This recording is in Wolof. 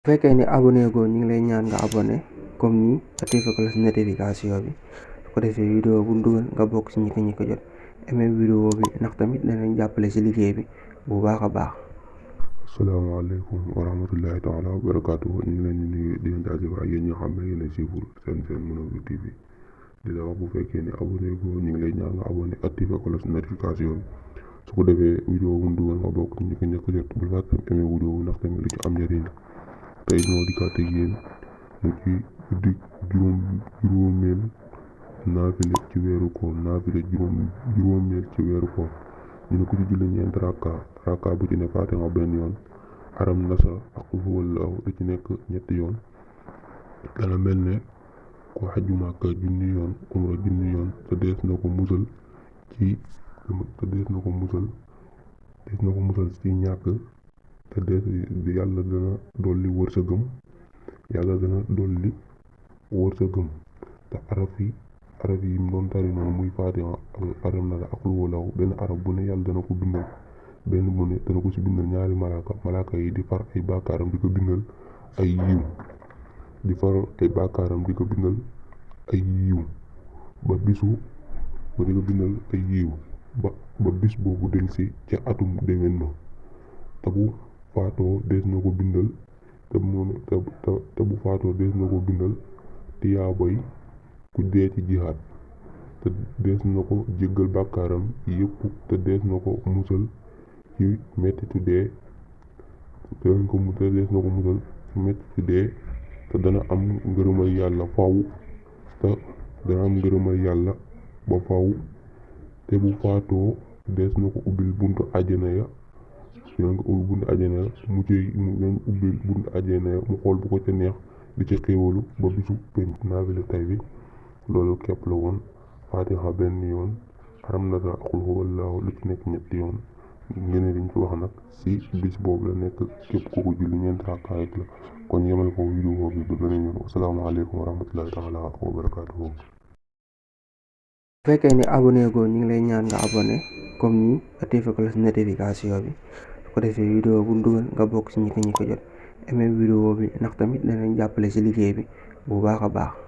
bu fekkee ni abonné goo ñu ngi lay ñaan nga abonné comme nii activé cloche notification bi su ko defee vidéo bu dugal nga bokk ci ñi ko jot aimé vidéo bi ndax tamit danañ jàppale ci liggéey bi bu baax a baax. asalaamaaleykum wa rahmatullahi taala wa barakaatu. ñu ngi leen di nuyu di leen jaajëfal yéen ñi xam ne yéen a suivre seen Mourabbi TV di la wax bu fekkee ni abonné goo ñu ngi lay ñaan nga abonné activé cloche notification bi su ko defee vidéo bu dugal nga bokk ci ñi ko jot bul fàtte aimé vidéo bi ndax tamit lu ci am njëriñ la. tey ñoo dikkaat ak yéen mu ci guddi juróomeel naafile ci weeru koor naafile juróomeel ci weeru koor ñu ne ko ci julli ñeent rakka bu ci ne faatiha benn yoon aram nasara ak qul huwallaahu lu ci nekk ñetti yoon dana mel ne ko xaju Màkka junni yoon umra junni yoon te dees na ko musal ci ñàkk te yàlla dana dolli wërsëgam te araf yi mu doon tari noonu muy faatiha ak aram nasara ak qul huwallaahu benn araf bu ne yàlla dana ko bindal benn bu ne dana ko ci bindal ñaari malaaka yi di far ay bàkkaaram di ko bindal ay yiw ba bis boobu del si ca atum déwén ma te bu faatoo dees na ko bindal tiyaaboy ku dee ci jihaad te dees na ko jéggal bàkkaaram yépp te dees na ko musal ci mettitu dee te dana am ngërëmal yàlla ba faw te bu faatoo dees na ko ubbil buntu àjjana ya mu xool bu ko ca neex di ci xéewalu ba bisu penc. naafila tay bi loolu képp la woon faatiha benn yoon aram nasara ak qul huwallaahu lu ci nekk ñetti yoon ngeen liñ ci wax nag si bis boobu la nekk képp ku ko julli ñeent rakka rek la kon yemal ko vidéo bi ba beneen yoon asalaamaaleykum wa rahmatullahi taala wa barakaatuhu. bu fekkee ni abonné goo ñu ngi lay ñaan nga abonné comme nii activé cloche notification bi su ko defee vidéo bu dugal nga bokk ci ñi ko jot aimé vidéo bi ndax tamit danañ jàppale ci liggéey bi bu baax a baax.